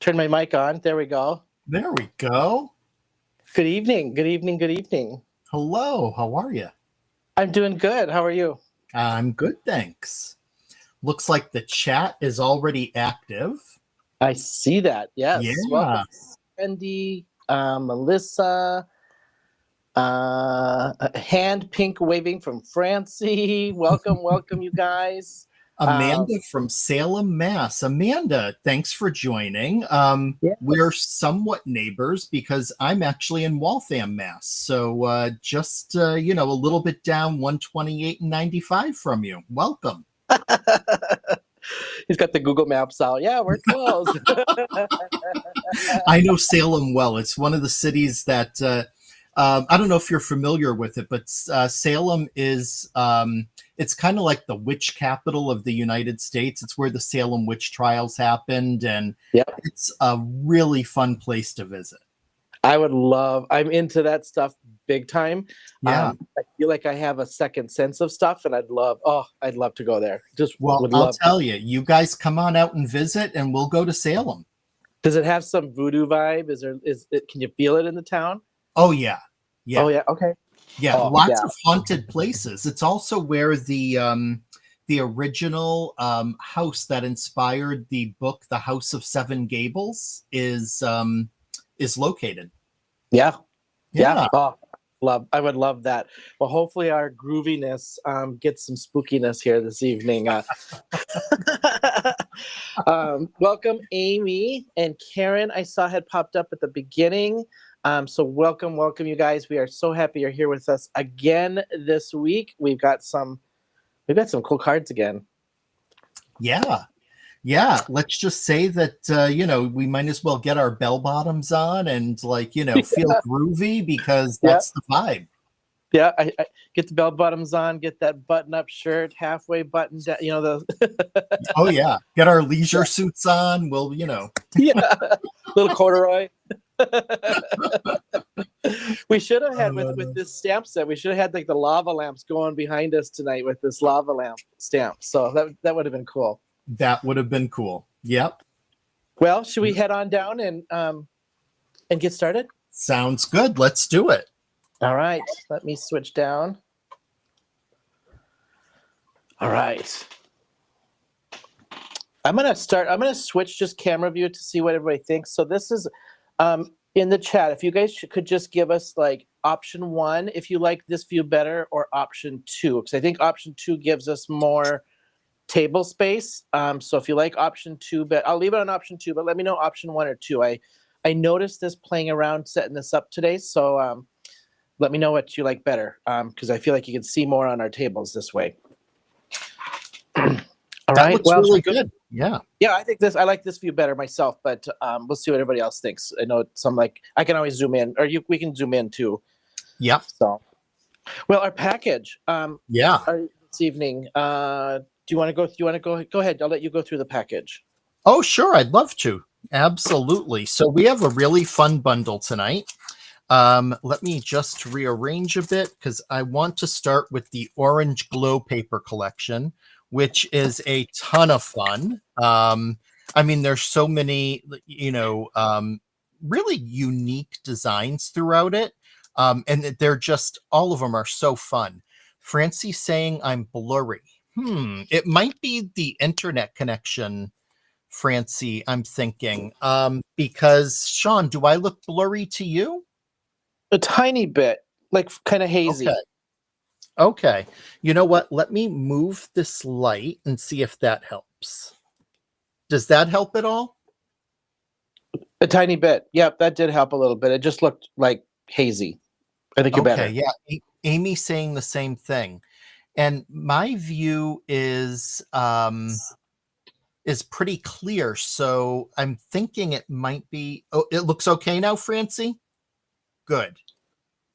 Turn my mic on. There we go. There we go. Good evening. Good evening. Good evening. Hello. How are you? I'm doing good. How are you? I'm good, thanks. Looks like the chat is already active. I see that. Yes. Yeah. Welcome, Wendy, Melissa, hand pink waving from Francie. Welcome, welcome, you guys. Amanda from Salem, Mass. Amanda, thanks for joining. Yes. We're somewhat neighbors because I'm actually in Waltham, Mass. So just, a little bit down 128 and 95 from you. Welcome. He's got the Google Maps out. Yeah, we're close. I know Salem well. It's one of the cities that I don't know if you're familiar with it, but Salem is it's kind of like the witch capital of the United States. It's where the Salem witch trials happened, and It's a really fun place to visit. I'm into that stuff big time. Yeah. I feel like I have a second sense of stuff, and I'd love to go there. I'll tell you, you guys come on out and visit, and we'll go to Salem. Does it have some voodoo vibe? Can you feel it in the town? Oh yeah, yeah. Oh yeah, okay. Yeah, Oh, lots yeah. of haunted places. It's also where the original house that inspired the book The House of Seven Gables is located. Yeah. Yeah. Oh, I would love that. Well, hopefully our grooviness gets some spookiness here this evening. Welcome, Amy and Karen. I saw had popped up at the beginning. So welcome, you guys. We are so happy you're here with us again this week. We've got some cool cards again. Yeah. Yeah, let's just say that we might as well get our bell bottoms on and feel groovy, because that's the vibe. Yeah, I get the bell bottoms on, get that button-up shirt halfway buttoned down. Oh yeah, get our leisure suits on. We'll yeah, little corduroy. We should have had with this stamp set. We should have had like the lava lamps going behind us tonight with this lava lamp stamp. So that would have been cool. That would have been cool. Yep. Well, should we head on down and get started? Sounds good. Let's do it. All right. Let me switch down. All right. I'm going to switch just camera view to see what everybody thinks. So this is in the chat. If you guys could just give us like option 1 if you like this view better, or option 2, because I think option 2 gives us more table space. So if you like option 2, but I'll leave it on option 2, but let me know option 1 or 2. I noticed this playing around setting this up today, so let me know what you like better, because I feel like you can see more on our tables this way. All that right. Looks really good. Yeah. Yeah, I like this view better myself, but we'll see what everybody else thinks. I know some I can always zoom in, or we can zoom in too. Yep. So, well, our package. Yeah. This evening. Do you want to go? Go ahead. I'll let you go through the package. Oh, sure. I'd love to. Absolutely. So we have a really fun bundle tonight. Let me just rearrange a bit, because I want to start with the Orange Glow paper collection, which is a ton of fun. There's so many, really unique designs throughout it. And they're just, all of them are so fun. Francie's saying I'm blurry. It might be the internet connection, Francie, I'm thinking. Because Shawn, do I look blurry to you? A tiny bit, like kind of hazy. Okay. You know what? Let me move this light and see if that helps. Does that help at all? A tiny bit. Yep, that did help a little bit. It just looked like hazy. I think you're better. Yeah. Amy saying the same thing. And my view is pretty clear. So I'm thinking it might be. Oh, it looks okay now, Francie? Good.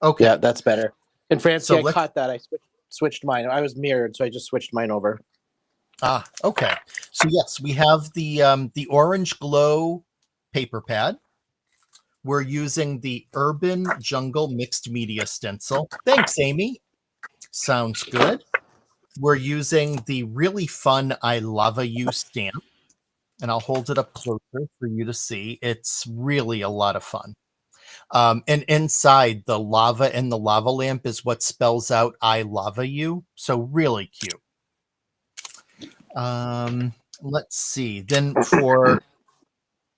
Okay. Yeah, that's better. And Francie, I caught that. I switched mine. I was mirrored, so I just switched mine over. Okay. So yes, we have the Orange Glow paper pad. We're using the Urban Jungle Mixed Media stencil. Thanks, Amy. Sounds good. We're using the really fun I Lava You stamp, and I'll hold it up closer for you to see. It's really a lot of fun. And inside, the lava and the lava lamp is what spells out I Lava You. So really cute. Let's see. Then for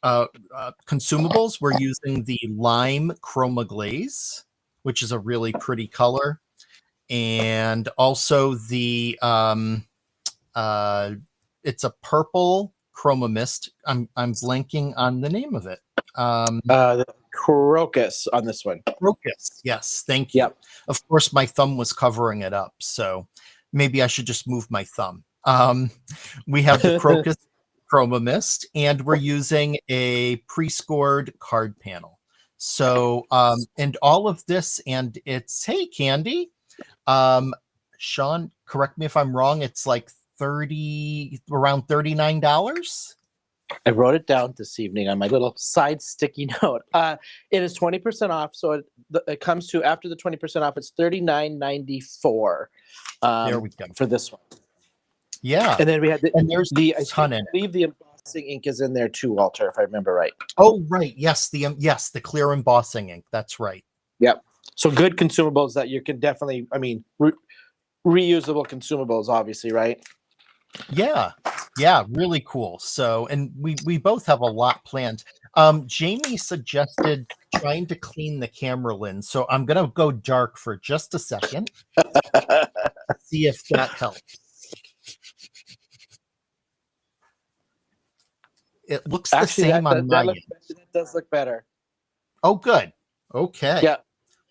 consumables, we're using the Lime Chroma Glaze, which is a really pretty color. And also the it's a purple chroma mist. I'm blanking on the name of it. The crocus on this one. Crocus. Yes, thank you. Yep. Of course, my thumb was covering it up, so maybe I should just move my thumb. We have the crocus chroma mist, and we're using a pre-scored card panel. So, and all of this, and it's, hey, Candy. Shawn, correct me if I'm wrong. It's like around $39. I wrote it down this evening on my little side sticky note. It is 20% off, so it comes to, after the 20% off, it's $39.94. There we go for this one. Yeah, And then we had and there's a ton in it. I believe the embossing ink is in there too, Walter, if I remember right. Oh, right. Yes, the clear embossing ink. That's right. Yep. So good consumables that you can definitely, I mean, reusable consumables, obviously, right? Yeah. Yeah, really cool. So, and we both have a lot planned. Jamie suggested trying to clean the camera lens. So I'm going to go dark for just a second. See if that helps. It looks Actually, the same on my end. that does look better. Oh, good. Okay. Yeah.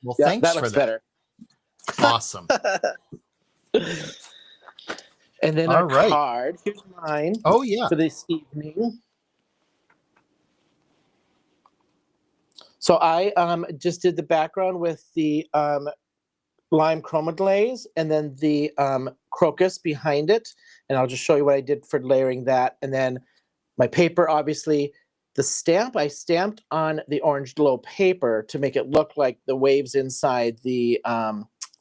Well, Yeah, thanks that for looks that. better. Awesome. And then All a right. card. Here's mine. Oh, yeah. For this evening. So I just did the background with the lime chroma glaze and then the crocus behind it. And I'll just show you what I did for layering that. And then my paper, obviously, the stamp I stamped on the orange glow paper to make it look like the waves inside the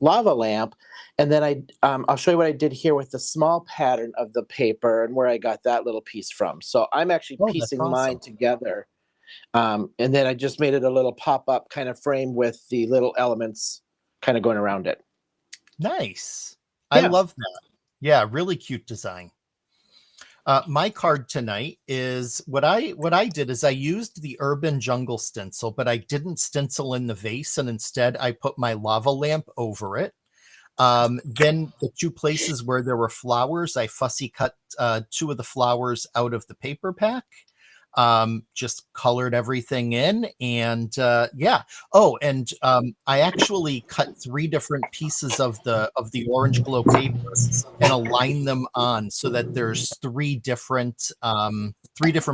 lava lamp. And then I'll show you what I did here with the small pattern of the paper and where I got that little piece from. So I'm actually piecing mine together. And then I just made it a little pop-up kind of frame with the little elements kind of going around it. Nice. Yeah. I love that. Yeah, really cute design. My card tonight is what I did is I used the urban jungle stencil, but I didn't stencil in the vase, and instead I put my lava lamp over it. Then the two places where there were flowers, I fussy cut two of the flowers out of the paper pack. Just colored everything in, and yeah. Oh, and I actually cut 3 different pieces of the orange glow paper and align them on so that there's 3 different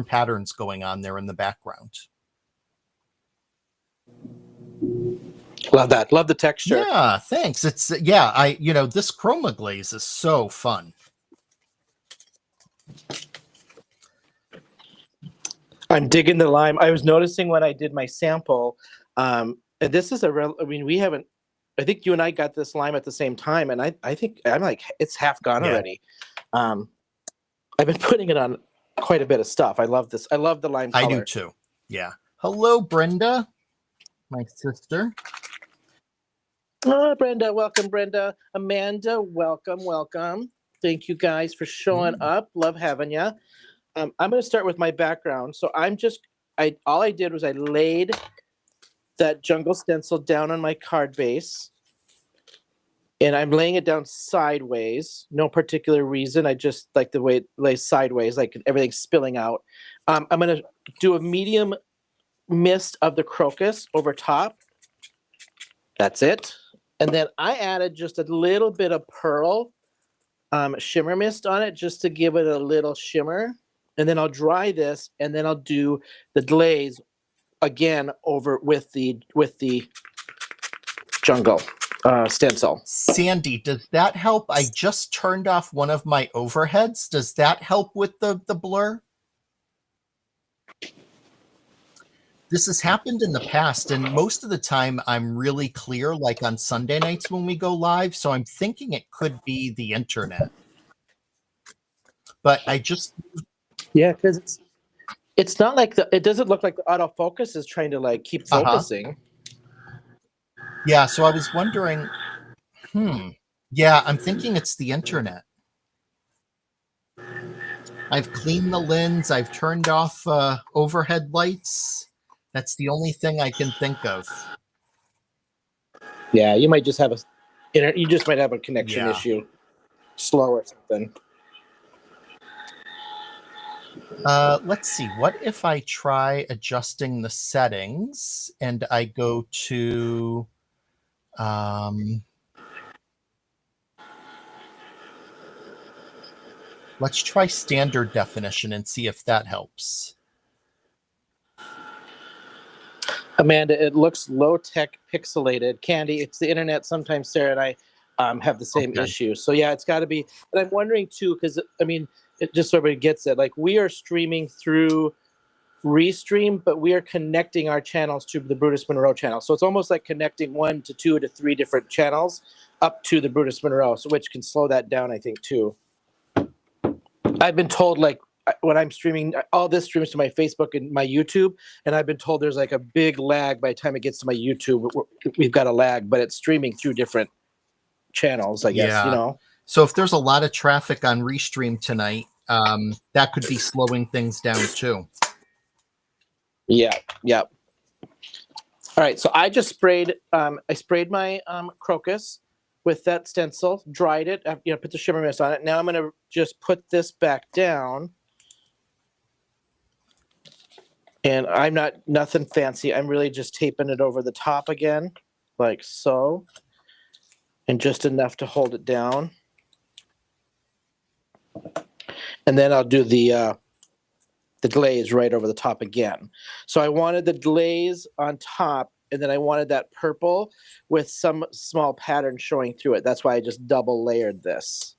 patterns going on there in the background. Love that. Love the texture. Yeah, thanks. It's yeah, this chroma glaze is so fun. I'm digging the lime. I was noticing when I did my sample, and this is I mean, I think you and I got this lime at the same time, and I think I'm like, it's half gone already. I've been putting it on quite a bit of stuff. I love this. I love the lime color. I do too. Yeah. Hello, Brenda, my sister. Oh, Brenda, welcome, Brenda. Amanda, welcome. Thank you guys for showing up. Love having you. I'm going to start with my background. So all I did was I laid that jungle stencil down on my card base, and I'm laying it down sideways. No particular reason. I just like the way it lays sideways, like everything's spilling out. I'm going to do a medium mist of the crocus over top. That's it. And then I added just a little bit of pearl shimmer mist on it just to give it a little shimmer. And then I'll dry this, and then I'll do the glaze again over with the jungle stencil. Sandy, does that help? I just turned off one of my overheads. Does that help with the blur? This has happened in the past, and most of the time I'm really clear, like on Sunday nights when we go live. So I'm thinking it could be the internet. But I just... Yeah, because it's not like it doesn't look like the autofocus is trying to like keep focusing. Yeah, so I was wondering, yeah, I'm thinking it's the internet. I've cleaned the lens, I've turned off overhead lights. That's the only thing I can think of. Yeah, you might just have a connection issue, slow or something. Let's see. What if I try adjusting the settings and I go to let's try standard definition and see if that helps. Amanda, it looks low-tech pixelated. Candy, it's the internet. Sometimes Sarah and I have the same issue. So yeah, it's got to be. And I'm wondering too, because I mean, it just so everybody gets it. Like we are streaming through Restream, but we are connecting our channels to the Brutus Monroe channel. So it's almost like connecting 1 to 2 to 3 different channels up to the Brutus Monroe, so which can slow that down, I think, too. I've been told, like, when I'm streaming, all this streams to my Facebook and my YouTube, and I've been told there's like a big lag by the time it gets to my YouTube. We've got a lag, but it's streaming through different channels, I guess, you Yeah. know. So if there's a lot of traffic on Restream tonight, that could be slowing things down too. Yeah. All right, so I just sprayed. I sprayed my crocus with that stencil, dried it. Put the shimmer mist on it. Now I'm gonna just put this back down, and I'm nothing fancy. I'm really just taping it over the top again, like so, and just enough to hold it down. And then I'll do the glaze right over the top again. So I wanted the glaze on top, and then I wanted that purple with some small pattern showing through it. That's why I just double layered this.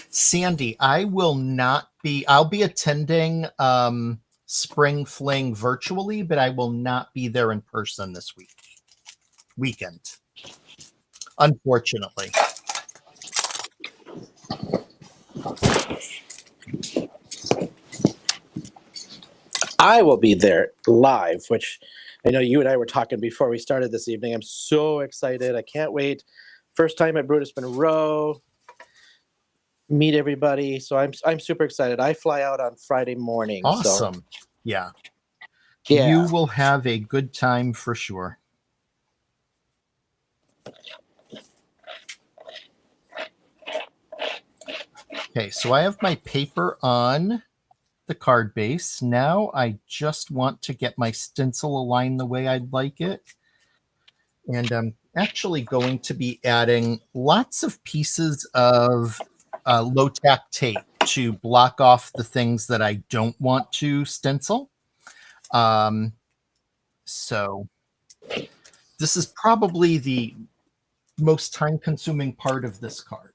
Sandy, I'll be attending Spring Fling virtually, but I will not be there in person this weekend. Unfortunately. I will be there live, which I know you and I were talking before we started this evening. I'm so excited. I can't wait. First time at Brutus, Monroe. Meet everybody. So I'm super excited. I fly out on Friday morning. Awesome. So. Yeah. Yeah. You will have a good time for sure. Okay, so I have my paper on the card base. Now I just want to get my stencil aligned the way I'd like it. And I'm actually going to be adding lots of pieces of low-tack tape to block off the things that I don't want to stencil. So this is probably the most time-consuming part of this card.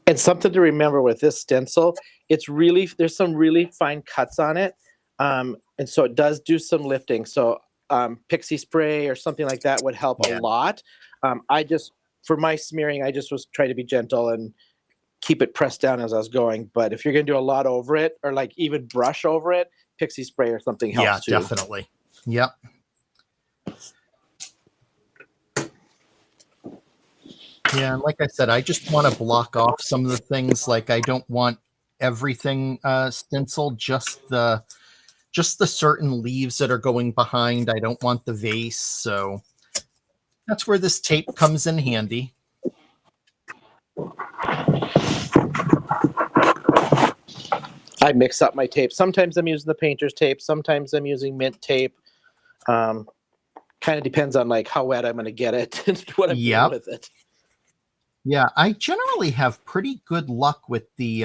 And something to remember with this stencil, there's some really fine cuts on it. And so it does do some lifting. So pixie spray or something like that would help a lot. For my smearing, I just was trying to be gentle and keep it pressed down as I was going. But if you're going to do a lot over it or like even brush over it, pixie spray or something helps too. Yeah, definitely. Yep. Yeah, and like I said, I just want to block off some of the things. Like I don't want everything stenciled, just the certain leaves that are going behind. I don't want the vase, so that's where this tape comes in handy. I mix up my tape. Sometimes I'm using the painter's tape. Sometimes I'm using mint tape. Kind of depends on like how wet I'm going to get it and what I'm doing with it. Yeah, I generally have pretty good luck with the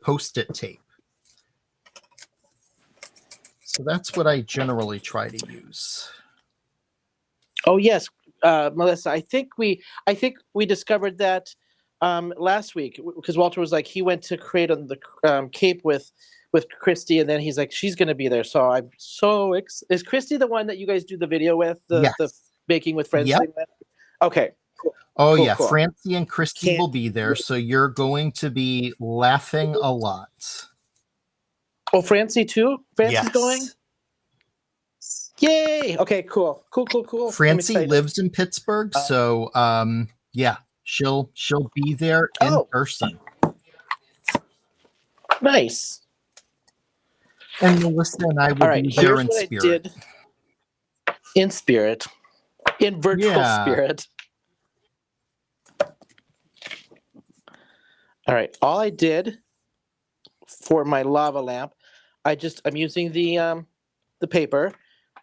Post-it tape. So that's what I generally try to use. Oh yes, Melissa. I think we discovered that last week because Walter was like he went to create on the cape with Christy, and then he's like she's going to be there. So I'm so is Christy the one that you guys do the video with the baking with friends thing with? Okay. Cool. Oh, cool, yeah. Cool. Francie and Christy will be there, so you're going to be laughing a lot. Oh, Francie too? Francie's going? Yay! Okay, cool. Francie lives in Pittsburgh, so yeah, she'll be there in person. Nice. And Melissa and I will be there in spirit. In spirit. In virtual spirit. All right. All I did for my lava lamp, I'm using the paper,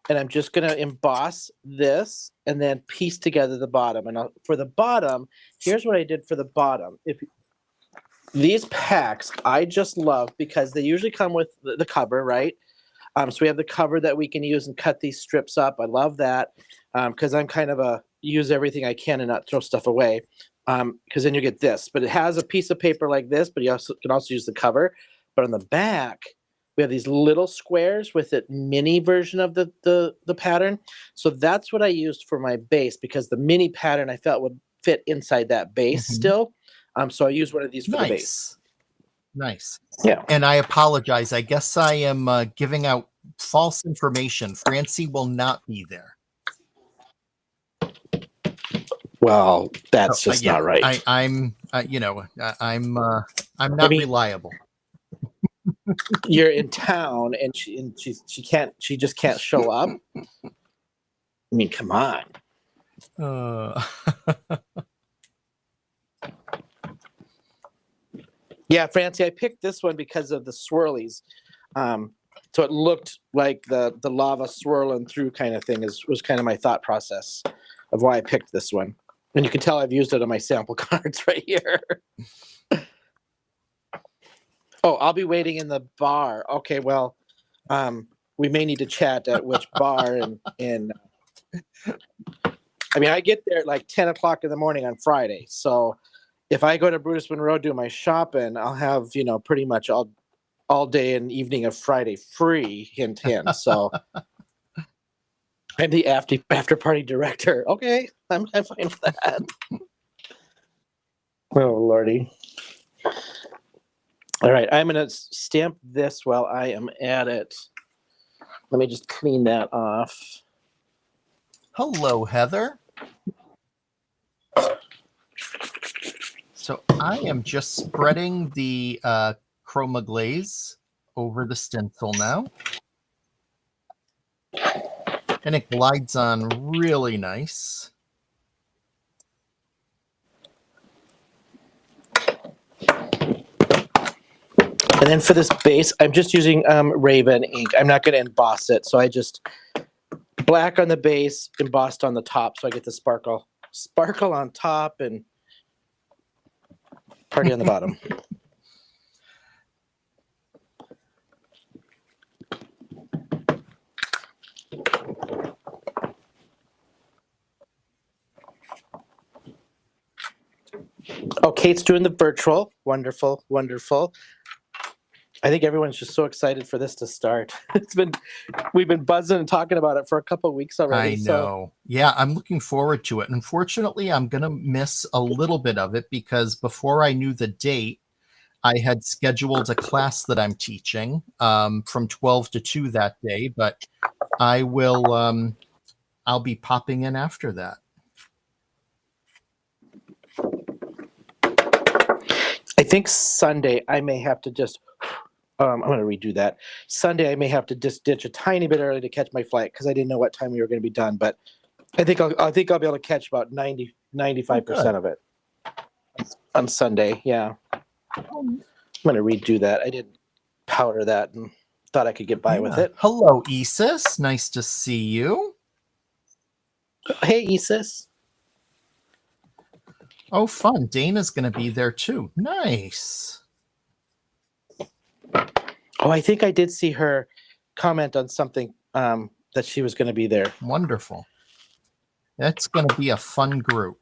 and I'm just gonna emboss this and then piece together the bottom. And for the bottom, here's what I did for the bottom. These packs I just love because they usually come with the cover, right? So we have the cover that we can use and cut these strips up. I love that because I'm kind of use everything I can and not throw stuff away. Because then you get this, but it has a piece of paper like this, but you can also use the cover. But on the back, we have these little squares with a mini version of the pattern. So that's what I used for my base, because the mini pattern I felt would fit inside that base still. So I used one of these for the base. Nice. Yeah. And I apologize. I guess I am giving out false information. Francie will not be there. Well, that's just not right. I'm not reliable. You're in town, and she just can't show up. I mean, come on. Yeah, Francie, I picked this one because of the swirlies. So it looked like the lava swirling through kind of thing was kind of my thought process of why I picked this one. And you can tell I've used it on my sample cards right here. Oh, I'll be waiting in the bar. Okay, well, we may need to chat at which bar. And I mean, I get there at like 10 o'clock in the morning on Friday. So if I go to Brutus, Monroe, do my shopping, I'll have, pretty much all day and evening of Friday free, hint, hint. So I'm the after party director. Okay, I'm fine with that. Oh, Lordy. All right, I'm going to stamp this while I am at it. Let me just clean that off. Hello, Heather. So I am just spreading the chroma glaze over the stencil now. And it glides on really nice. And then for this base, I'm just using Raven ink. I'm not going to emboss it. So I just black on the base, embossed on the top. So I get the sparkle on top and party on the bottom. Oh, Kate's doing the virtual. Wonderful, wonderful. I think everyone's just so excited for this to start. We've been buzzing and talking about it for a couple of weeks already. I know. Yeah, I'm looking forward to it. Unfortunately, I'm going to miss a little bit of it because before I knew the date, I had scheduled a class that I'm teaching from 12 to 2 that day, but I will, I'll be popping in after that. I think Sunday I may have to just, I'm going to redo that. Sunday I may have to just ditch a tiny bit early to catch my flight because I didn't know what time we were going to be done. But I think I'll be able to catch about 95% of it on Sunday. Yeah. I'm going to redo that. I did powder that and thought I could get by with it. Hello, Isis. Nice to see you. Hey, Isis. Oh, fun. Dana's going to be there too. Nice. Oh, I think I did see her comment on something that she was going to be there. Wonderful. That's going to be a fun group.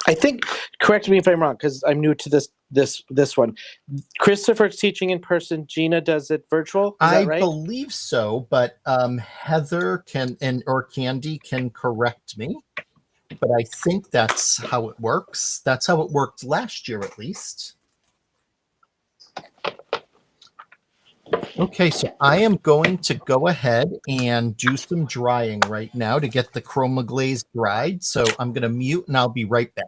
I think, correct me if I'm wrong, because I'm new to this one. Christopher's teaching in person. Gina does it virtual. Is that right? I believe so, but Heather can or Candy can correct me. But I think that's how it works. That's how it worked last year, at least. Okay, so I am going to go ahead and do some drying right now to get the chroma glaze dried. So I'm going to mute and I'll be right back.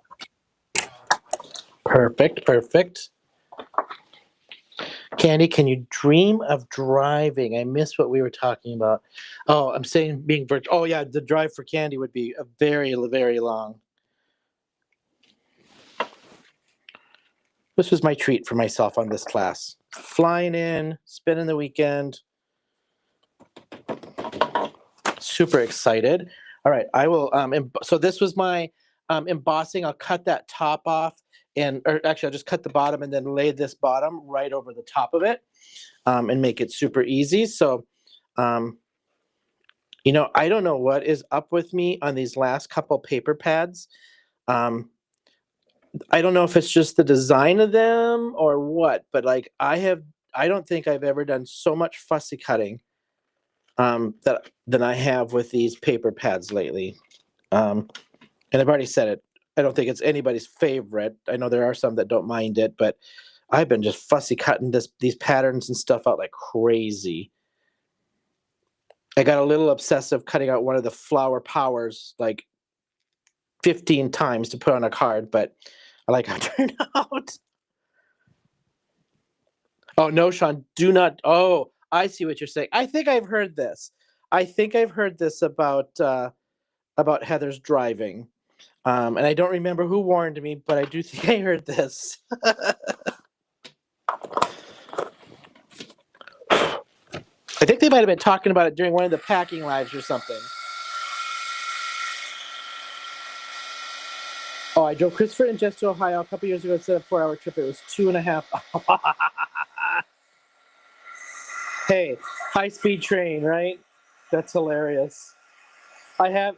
Perfect, perfect. Candy, can you dream of driving? I missed what we were talking about. Oh, I'm saying being virtual. Oh, yeah, the drive for Candy would be a very, very long. This was my treat for myself on this class. Flying in, spending the weekend. Super excited. All right, I will. So this was my embossing. I'll cut that top off. Or actually, I'll just cut the bottom and then lay this bottom right over the top of it and make it super easy. So, I don't know what is up with me on these last couple paper pads. I don't know if it's just the design of them or what, but like I don't think I've ever done so much fussy cutting than I have with these paper pads lately. And I've already said it. I don't think it's anybody's favorite. I know there are some that don't mind it, but I've been just fussy cutting these patterns and stuff out like crazy. I got a little obsessive cutting out one of the flower powers like 15 times to put on a card, but I like how it turned out. Oh no, Shawn, do not. Oh, I see what you're saying. I think I've heard this. I think I've heard this about Heather's driving. And I don't remember who warned me, but I do think I heard this. I think they might have been talking about it during one of the packing lives or something. Oh, I drove Christopher and Jess to Ohio a couple years ago. Instead of a 4-hour trip, it was 2.5. Hey, high-speed train, right? That's hilarious. I have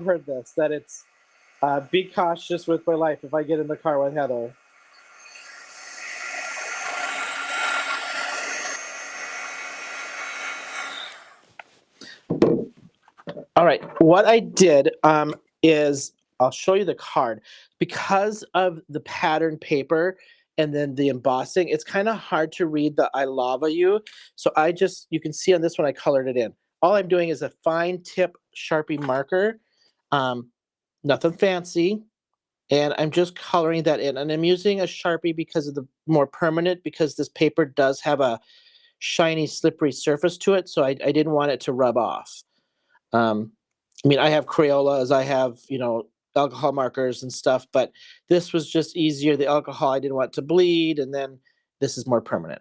heard this, that it's be cautious with my life if I get in the car with Heather. All right, what I did is I'll show you the card. Because of the pattern paper and then the embossing, it's kind of hard to read the I lava you. So you can see on this one, I colored it in. All I'm doing is a fine tip Sharpie marker, nothing fancy. And I'm just coloring that in. And I'm using a Sharpie because of the more permanent, because this paper does have a shiny, slippery surface to it. So I didn't want it to rub off. I mean, I have Crayolas, I have, alcohol markers and stuff, but this was just easier. The alcohol, I didn't want to bleed, and then this is more permanent.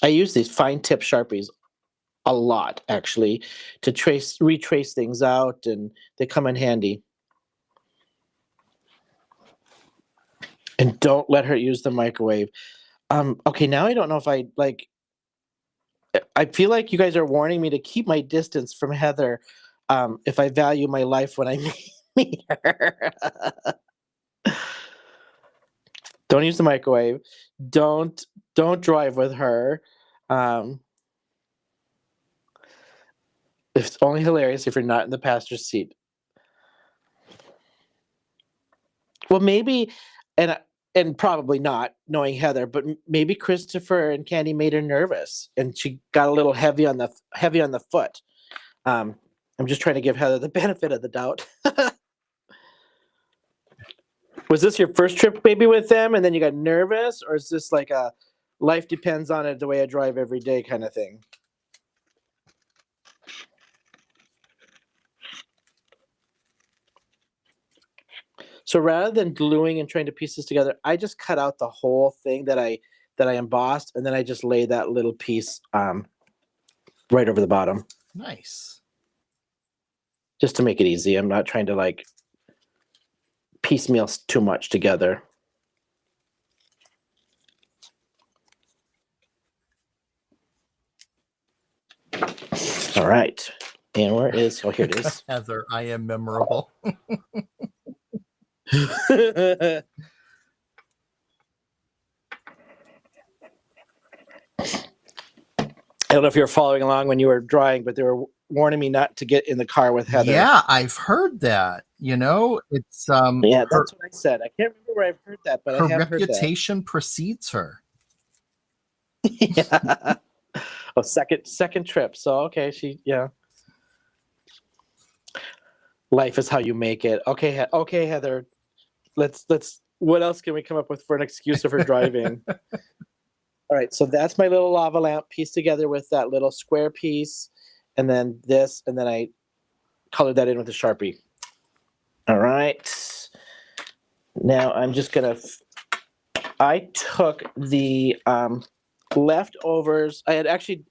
I use these fine tip Sharpies a lot, actually, to retrace things out, and they come in handy. And don't let her use the microwave. Okay, now I don't know if I feel like you guys are warning me to keep my distance from Heather if I value my life when I meet her. Don't use the microwave. Don't drive with her. It's only hilarious if you're not in the passenger seat. Well, maybe, and probably not, knowing Heather, but maybe Christopher and Candy made her nervous, and she got a little heavy on the foot. I'm just trying to give Heather the benefit of the doubt. Was this your first trip maybe with them, and then you got nervous, or is this like a life depends on it, the way I drive every day kind of thing? So rather than gluing and trying to piece this together, I just cut out the whole thing that I embossed, and then I just lay that little piece right over the bottom. Nice. Just to make it easy. I'm not trying to like piecemeal too much together. All right. And where is, oh, here it is. Heather, I am memorable. I don't know if you were following along when you were drawing, but they were warning me not to get in the car with Heather. Yeah, I've heard that. It's yeah, that's what I said. I can't remember where I've heard that, but I have heard that. Her reputation precedes her. Yeah. Oh, second trip. So okay, yeah. Life is how you make it. Okay, Heather. Let's. What else can we come up with for an excuse of her driving? All right, so that's my little lava lamp pieced together with that little square piece, and then this, and then I colored that in with a Sharpie. All right. Now I'm just gonna. I took the leftovers. I had actually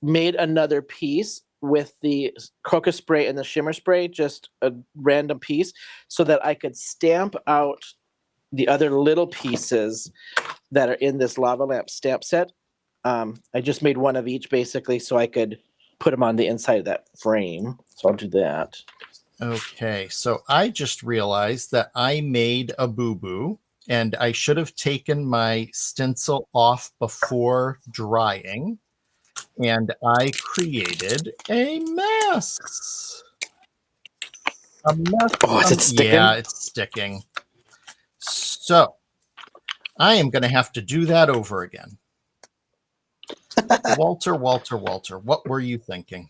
made another piece with the crocus spray and the shimmer spray, just a random piece, so that I could stamp out the other little pieces that are in this lava lamp stamp set. I just made one of each basically so I could put them on the inside of that frame. So I'll do that. Okay, so I just realized that I made a boo-boo and I should have taken my stencil off before drying, and I created a mess. A mess. Oh, is it sticking? Yeah, it's sticking. So I am going to have to do that over again. Walter, what were you thinking?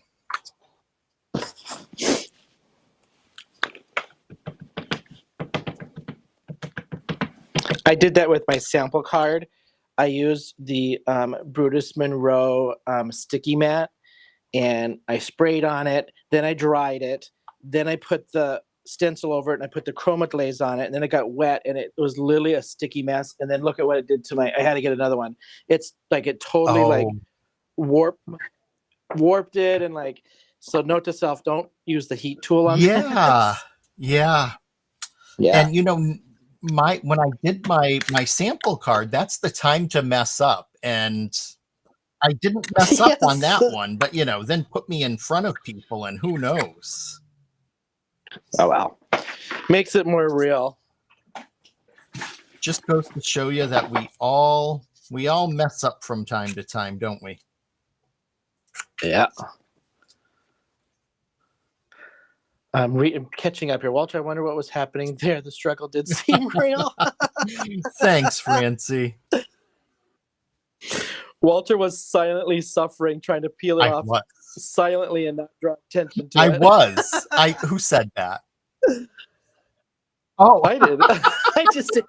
I did that with my sample card. I used the Brutus Monroe sticky mat, and I sprayed on it. Then I dried it. Then I put the stencil over it, and I put the chroma glaze on it. And then it got wet, and it was literally a sticky mess. And then look at what it did to my. I had to get another one. It's like it totally like warped it, and like. So note to self: don't use the heat tool on Yeah, this. yeah. And you know, when I did my sample card, that's the time to mess up, and I didn't mess up on that one. But you know, then put me in front of people, and who knows? Oh wow, makes it more real. Just goes to show you that we all mess up from time to time, don't we? Yeah. I'm catching up here. Walter, I wonder what was happening there. The struggle did seem real. Thanks, Francie. Walter was silently suffering, trying to peel it off silently and not draw attention to it. Who said that? Oh, I did. I just did.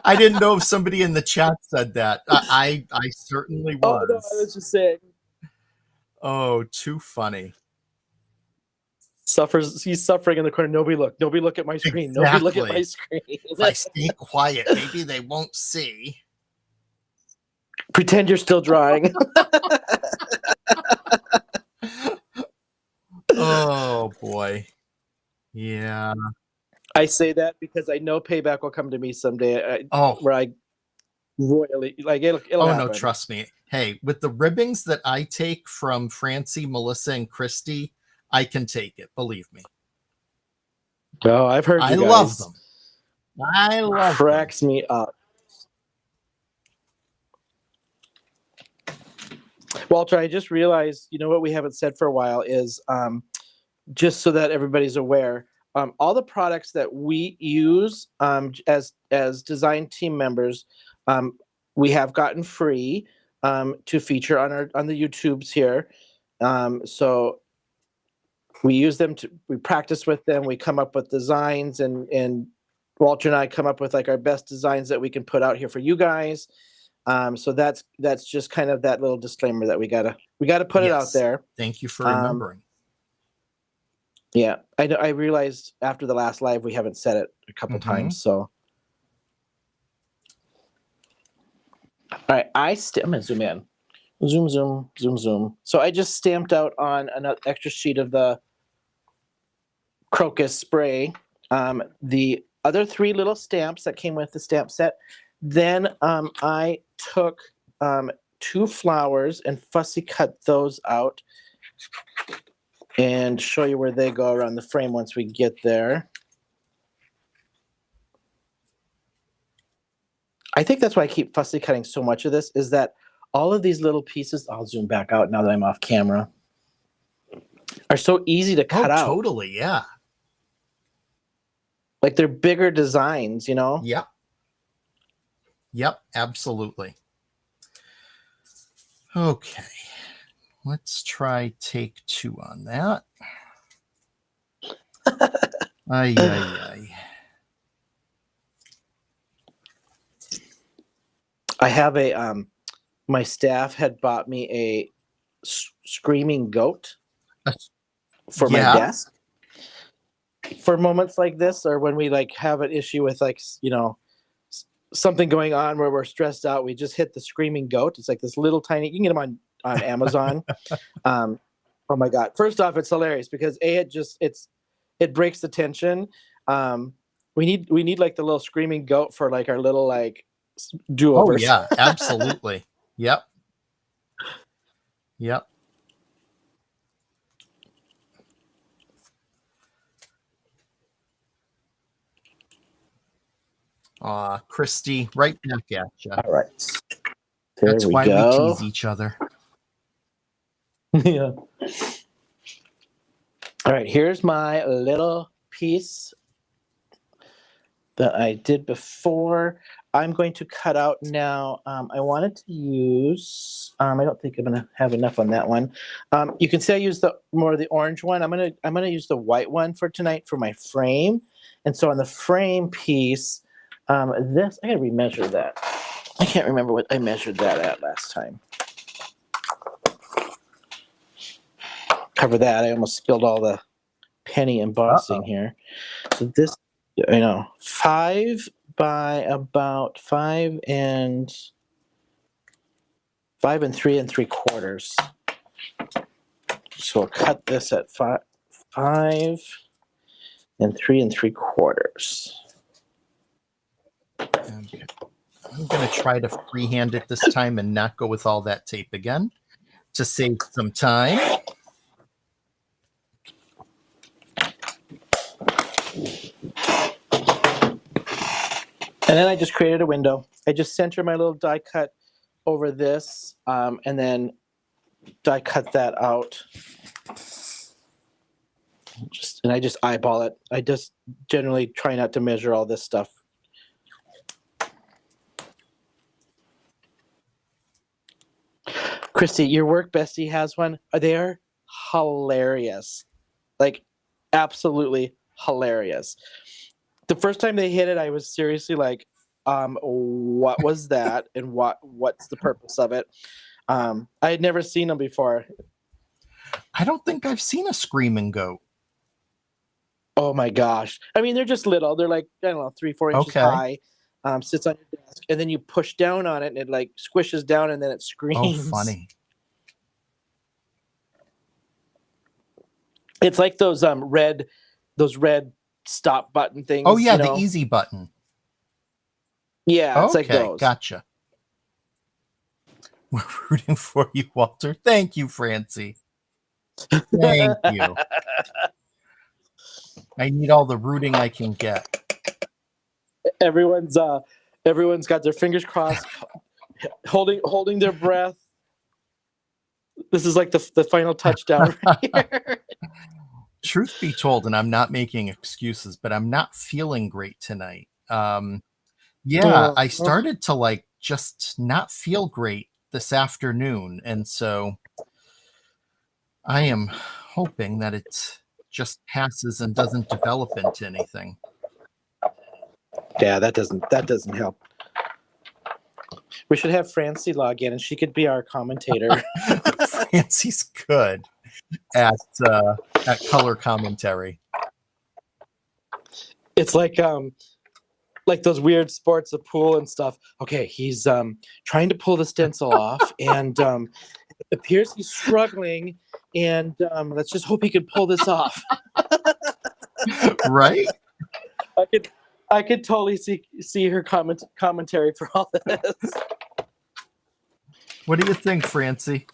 I didn't know if somebody in the chat said that. I certainly was. Oh, no, I was just saying. Oh, too funny. He's suffering in the corner. Nobody look at my screen. Exactly. Nobody look at my screen. If I stay quiet, maybe they won't see. Pretend you're still drawing. Oh boy. Yeah. I say that because I know payback will come to me someday. Where I royally like it'll happen. No, trust me. Hey, with the ribbings that I take from Francie, Melissa, and Christy, I can take it. Believe me. Oh, I've heard. I love them. I love cracks me up. Walter, I just realized, you know what we haven't said for a while is just so that everybody's aware, all the products that we use as design team members, we have gotten free to feature on the YouTubes here. So we use them we practice with them. We come up with designs, and Walter and I come up with like our best designs that we can put out here for you guys. So that's just kind of that little disclaimer that we gotta put it out there. Thank you for remembering. Yeah, I realized after the last live we haven't said it a couple times. So, all right, I'm gonna zoom in, zoom. So I just stamped out on another extra sheet of the crocus spray the other 3 little stamps that came with the stamp set. Then I took 2 flowers and fussy cut those out and show you where they go around the frame once we get there. I think that's why I keep fussy cutting so much of this, is that all of these little pieces, I'll zoom back out now that I'm off camera, are so easy to cut out. Totally, yeah. Like they're bigger designs, you know? Yep, absolutely. Okay, let's try take 2 on that. Ay. I have a my staff had bought me a screaming goat for my desk for moments like this, or when we like have an issue with like, you know, something going on where we're stressed out. We just hit the screaming goat. It's like this little tiny, you can get them on Amazon. Oh my God. First off, it's hilarious because it breaks the tension. We need like the little screaming goat for like our little like do-overs. Oh yeah, absolutely. Yep. Christy, right back at you. All right. There That's we why go. we tease each other. Yeah. All right, here's my little piece that I did before. I'm going to cut out now. I wanted to use. I don't think I'm gonna have enough on that one. You can see I use the more of the orange one. I'm gonna use the white one for tonight for my frame. And so on the frame piece, this I gotta remeasure that. I can't remember what I measured that at last time. Cover that. I almost spilled all the penny embossing here. So this, 5 by about 5 and 3 3/4. So we'll cut this at 5 and 3 3/4. Okay. I'm going to try to freehand it this time and not go with all that tape again to save some time. And then I just created a window. I just center my little die cut over this, and then die cut that out. And I just eyeball it. I just generally try not to measure all this stuff. Christy, your work bestie has one. They are hilarious. Like, absolutely hilarious. The first time they hit it, I was seriously like, what was that? And what's the purpose of it? I had never seen them before. I don't think I've seen a screaming goat. Oh my gosh. I mean, they're just little. They're like, I don't know, 3-4 inches high. Sits on your desk, and then you push down on it and it like squishes down and then it screams. Oh, funny. It's like those red stop button things. Oh yeah, the easy button. Yeah, it's like those. Gotcha. We're rooting for you, Walter. Thank you, Francie. Thank you. I need all the rooting I can get. Everyone's got their fingers crossed, holding their breath. This is like the final touchdown right here. Truth be told, and I'm not making excuses, but I'm not feeling great tonight. I started to like just not feel great this afternoon, and so I am hoping that it just passes and doesn't develop into anything. Yeah, that doesn't help. We should have Francie log in, and she could be our commentator. Francie's good at color commentary. It's like those weird sports, the pool and stuff. Okay, he's trying to pull the stencil off, and it appears he's struggling. And let's just hope he can pull this off. Right? I could totally see her commentary for all this. What do you think, Francie?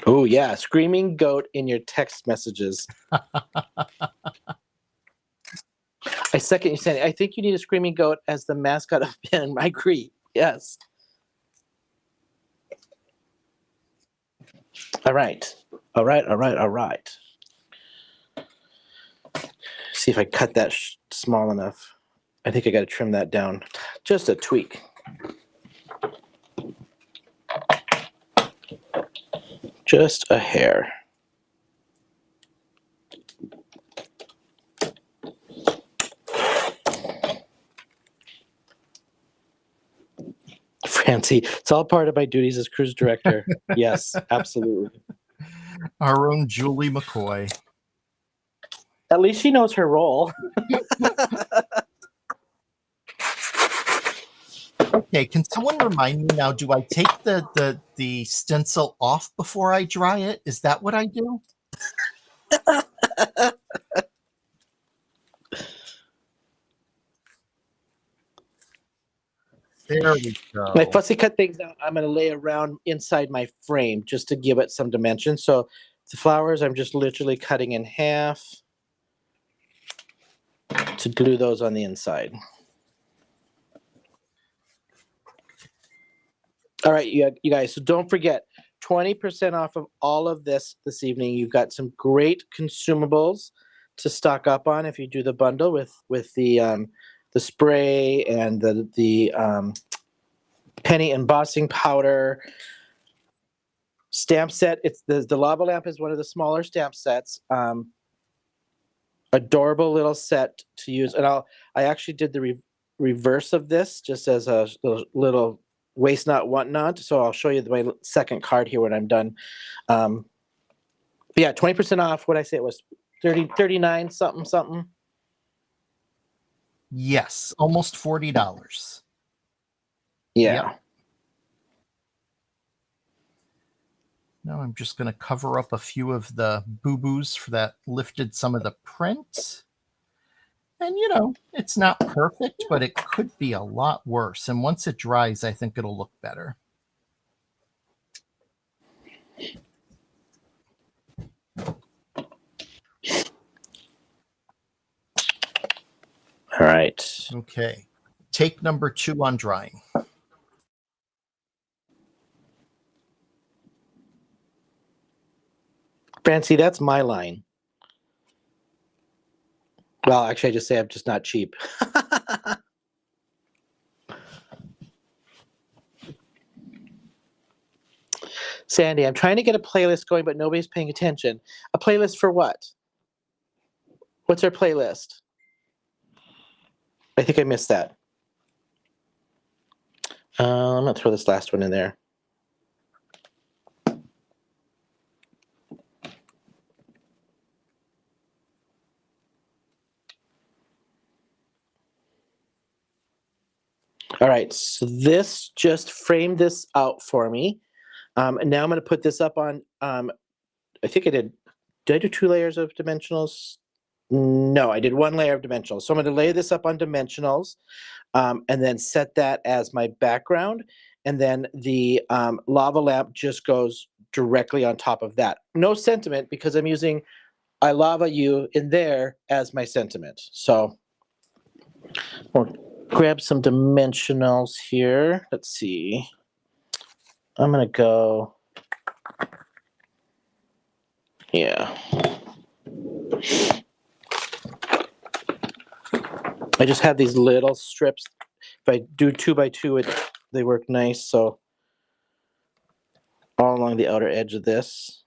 Oh yeah, screaming goat in your text messages. I second you saying. I think you need a screaming goat as the mascot of Ben. I agree. Yes. All right. See if I cut that small enough. I think I got to trim that down just a tweak. Just a hair. Francie, it's all part of my duties as cruise director. Yes, absolutely. Our own Julie McCoy. At least she knows her role. Okay, can someone remind me now, do I take the stencil off before I dry it? Is that what I do? There we go. My fussy cut things out, I'm going to lay around inside my frame just to give it some dimension. So The flowers, I'm just literally cutting in half to glue those on the inside. All right, you guys, so don't forget, 20% off of all of this evening. You've got some great consumables to stock up on if you do the bundle with the spray and the penny embossing powder. Stamp set. It's the lava lamp is one of the smaller stamp sets. Adorable little set to use, and I actually did the reverse of this just as a little waste not want not. So I'll show you my second card here when I'm done. But yeah, 20% off. What I say it was 39 something. Yes, almost $40. Yeah. Yep. Now I'm just going to cover up a few of the boo-boos that lifted some of the print. And, you know, it's not perfect, but it could be a lot worse. And once it dries, I think it'll look better. All right. Okay. Take number 2 on drying. Fancy, that's my line. Well, actually, I just say I'm just not cheap. Sandy, I'm trying to get a playlist going, but nobody's paying attention. A playlist for what? What's our playlist? I think I missed that. I'm going to throw this last one in there. All right, so this just framed this out for me. And now I'm going to put this up on, I think did I do 2 layers of dimensionals? No, I did 1 layer of dimensionals. So I'm going to lay this up on dimensionals and then set that as my background. And then the lava lamp just goes directly on top of that. No sentiment because I'm using I lava you in there as my sentiment. So we'll grab some dimensionals here. Let's see. I'm going to go, yeah. I just have these little strips. If I do 2 by 2, they work nice. So all along the outer edge of this.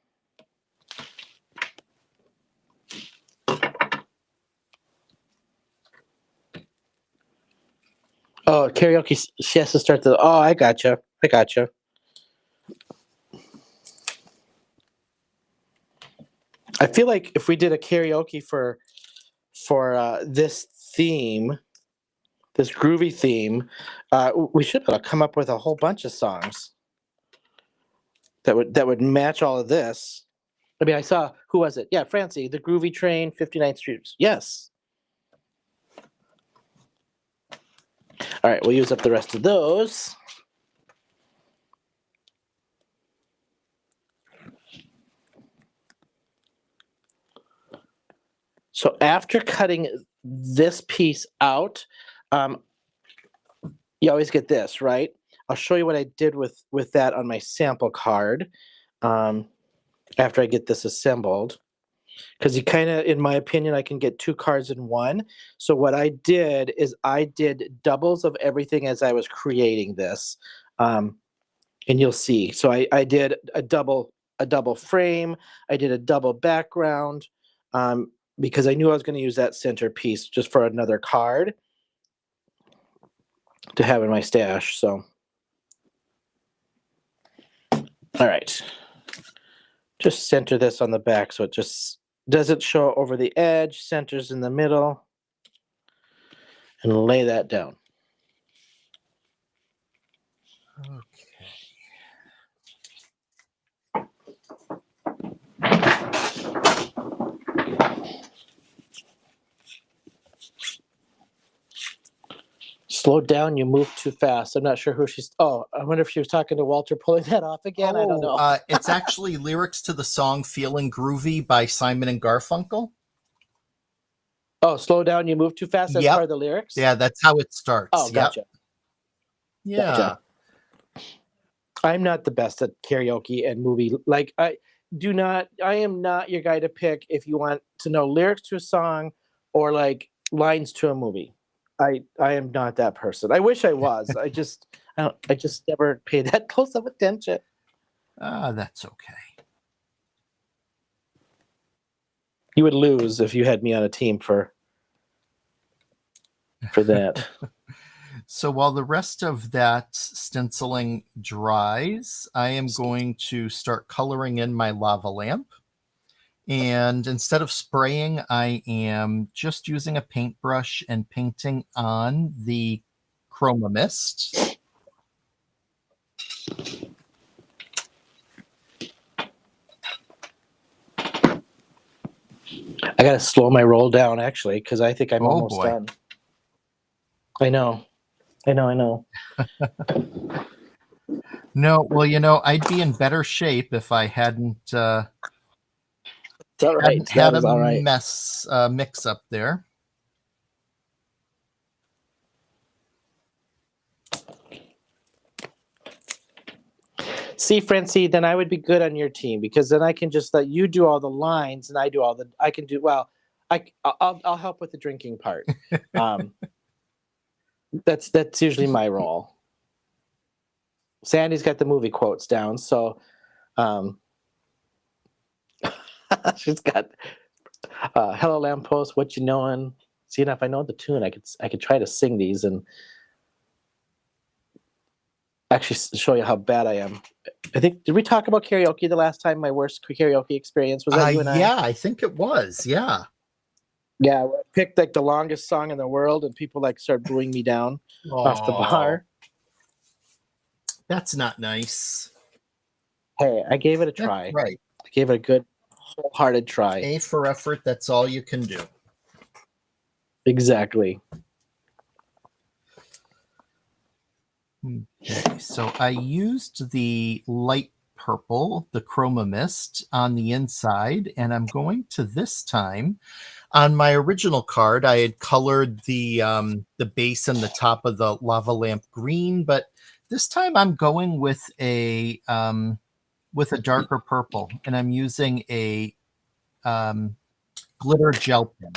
Oh, karaoke. She has to start the. Oh, I gotcha. I feel like if we did a karaoke for this theme, this groovy theme, we should be able to come up with a whole bunch of songs that would match all of this. I mean, I saw, who was it? Yeah, Francie, the Groovy Train, 59th Street. Yes. All right, we'll use up the rest of those. So after cutting this piece out, you always get this, right? I'll show you what I did with that on my sample card after I get this assembled. Because you kind of, in my opinion, I can get 2 cards in one. So what I did is I did doubles of everything as I was creating this. And you'll see. So I did a double frame. I did a double background because I knew I was going to use that centerpiece just for another card to have in my stash. So, all right. Just center this on the back so it just doesn't show over the edge, centers in the middle, and lay that down. Okay. Slow down, you move too fast. I'm not sure who she's. Oh, I wonder if she was talking to Walter pulling that off again. I don't know. It's actually lyrics to the song Feeling Groovy by Simon and Garfunkel. Oh, slow down, you move too fast. That's Yep. part of the lyrics? Yeah, that's how it starts. Oh, gotcha. Yep. Yeah. Gotcha. I'm not the best at karaoke and movie. Like, I am not your guy to pick if you want to know lyrics to a song or like lines to a movie. I am not that person. I wish I was. I just never paid that close of attention. That's okay. You would lose if you had me on a team for that. So while the rest of that stenciling dries, I am going to start coloring in my lava lamp. And instead of spraying, I am just using a paintbrush and painting on the chroma mist. I got to slow my roll down, actually, because I think I'm almost done. I know. No, well, I'd be in better shape if I hadn't had a mix up there. See, Francie, then I would be good on your team because then I can just let you do all the lines and I'll help with the drinking part. That's usually my role. Sandy's got the movie quotes down, so she's got "Hello Lamppost, what you knowin'?" See, if I know the tune, I could try to sing these and actually show you how bad I am. I think, did we talk about karaoke the last time? My worst karaoke experience was that you and I? Yeah, I think it was. Yeah. Yeah, I picked like the longest song in the world, and people like started booing me down off the bar. That's not nice. Hey, I gave it a try. That's right. I gave it a good, wholehearted try. A for effort. That's all you can do. Exactly. Okay, so I used the light purple, the chroma mist, on the inside, and I'm going to this time. On my original card, I had colored the base and the top of the lava lamp green, but this time I'm going with a darker purple, and I'm using a glitter gel pen.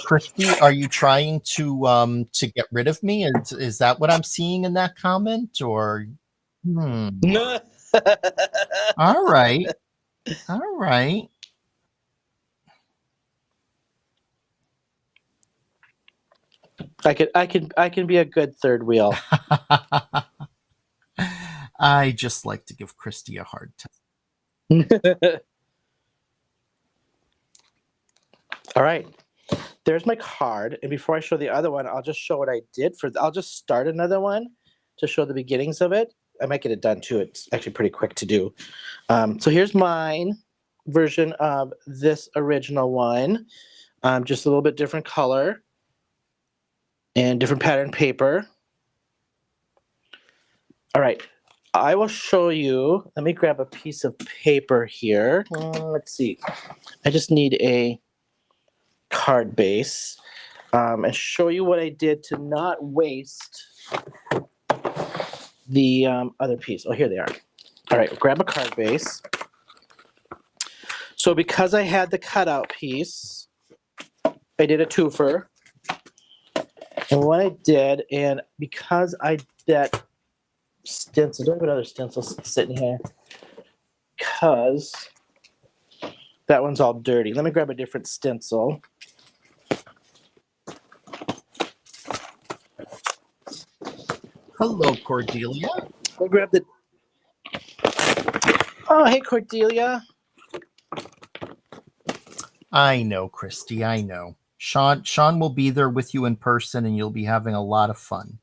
Christy, are you trying to get rid of me? Is that what I'm seeing in that comment? Or No. All right. I can be a good third wheel. I just like to give Christy a hard time. All right. There's my card. And before I show the other one, I'll just show what I did I'll just start another one to show the beginnings of it. I might get it done too. It's actually pretty quick to do. So here's mine version of this original one. Just a little bit different color and different pattern paper. All right. I will show you. Let me grab a piece of paper here. Let's see. I just need a card base and show you what I did to not waste the other piece. Oh, here they are. All right, grab a card base. So because I had the cutout piece, I did a twofer. And what I did, and because I did that stencil, do I have another stencil sitting here? Because that one's all dirty. Let me grab a different stencil. Hello, Cordelia. We'll grab the. Oh, hey, Cordelia. I know, Christy. I know. Shawn will be there with you in person, and you'll be having a lot of fun.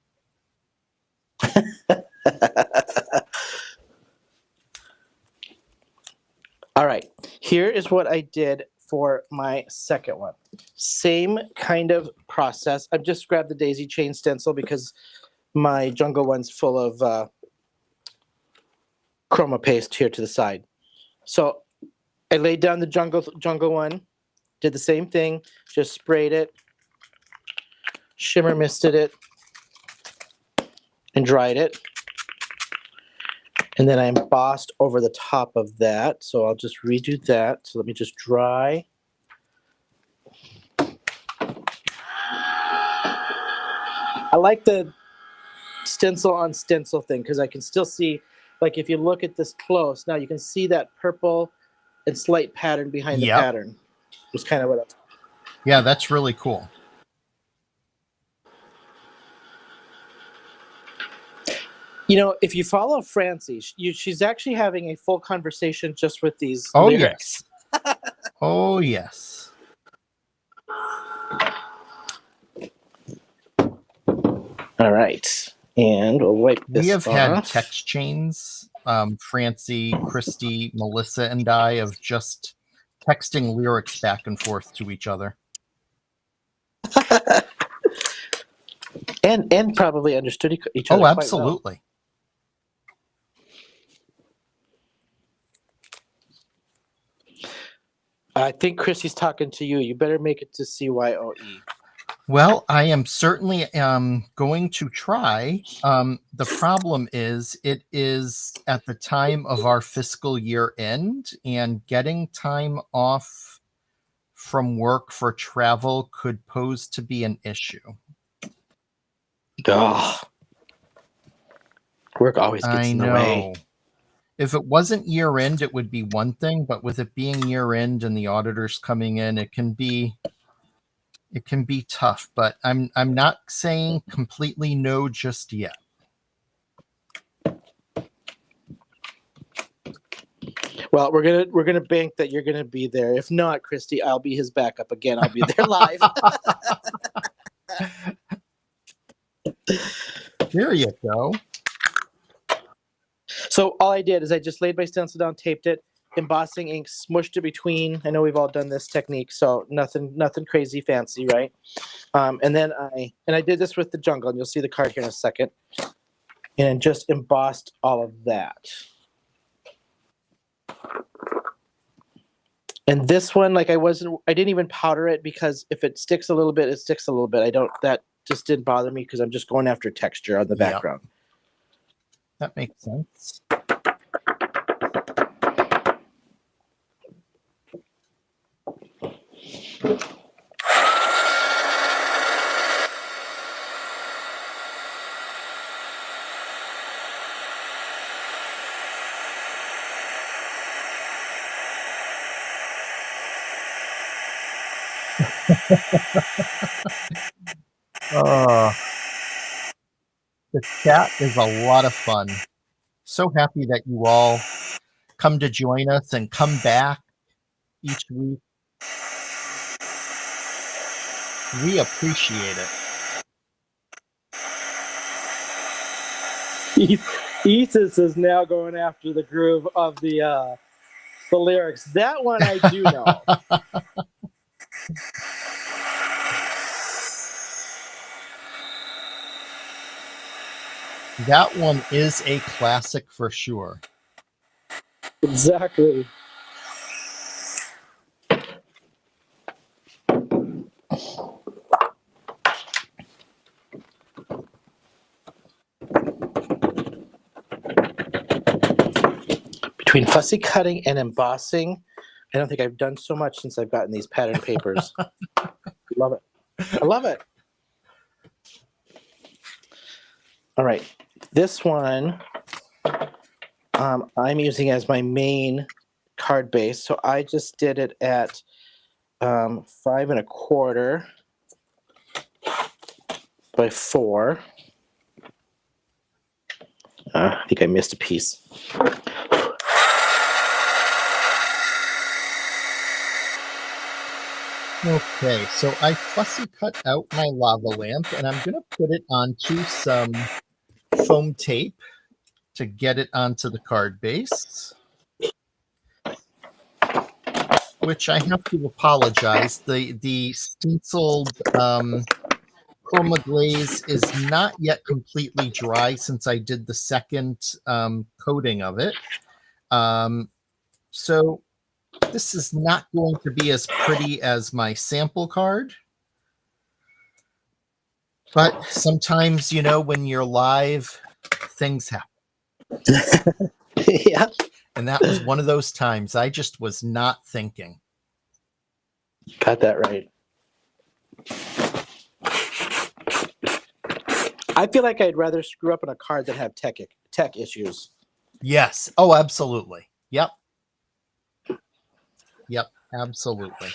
Here is what I did for my second one. Same kind of process. I've just grabbed the daisy chain stencil because my jungle one's full of chroma paste here to the side. So I laid down the jungle one, did the same thing, just sprayed it, shimmer misted it, and dried it. And then I embossed over the top of that. So I'll just redo that. So let me just dry. I like the stencil on stencil thing because I can still see, like if you look at this close, now you can see that purple and slight pattern behind the pattern. It's kind of what I was. Yeah, that's really cool. You know, if you follow Francie, she's actually having a full conversation just with these lyrics. Yes. Oh, yes. All right. And we'll wipe this We have off. had text chains, Francie, Christy, Melissa, and I, of just texting lyrics back and forth to each other. and probably understood each other. Oh, absolutely. Quite well. I think Chrissy's talking to you. You better make it to CYOE. Well, I am certainly going to try. The problem is it is at the time of our fiscal year end, and getting time off from work for travel could pose to be an issue. Ugh. Work always gets in the way. If it wasn't year end, it would be one thing, but with it being year end and the auditors coming in, it can be tough. But I'm not saying completely no just yet. Well, we're gonna bank that you're gonna be there. If not, Christy, I'll be his backup again. I'll be there live. There you go. So all I did is I just laid my stencil down, taped it, embossing ink, smushed it between. I know we've all done this technique, so nothing crazy fancy, right? And then I did this with the jungle, and you'll see the card here in a second. And just embossed all of that. And this one, like I didn't even powder it because if it sticks a little bit, it sticks a little bit. That just didn't bother me because I'm just going after texture on the background. That makes sense. The chat is a lot of fun. So happy that you all come to join us and come back each week. We appreciate it. Isis is now going after the groove of the lyrics. That one I do know. That one is a classic for sure. Exactly. Between fussy cutting and embossing, I don't think I've done so much since I've gotten these pattern papers. Love it. I love it. All right. This one I'm using as my main card base. So I just did it at 5 1/4 by 4. I think I missed a piece. Okay, so I fussy cut out my lava lamp, and I'm going to put it onto some foam tape to get it onto the card base. which I have to apologize. The stenciled chroma glaze is not yet completely dry since I did the second coating of it. So this is not going to be as pretty as my sample card. But sometimes, you know, when you're live, things happen. Yeah. And that was one of those times I just was not thinking. Got that right. I feel like I'd rather screw up on a card than have tech issues. Yes. Oh, absolutely. Yep. Yep. Absolutely.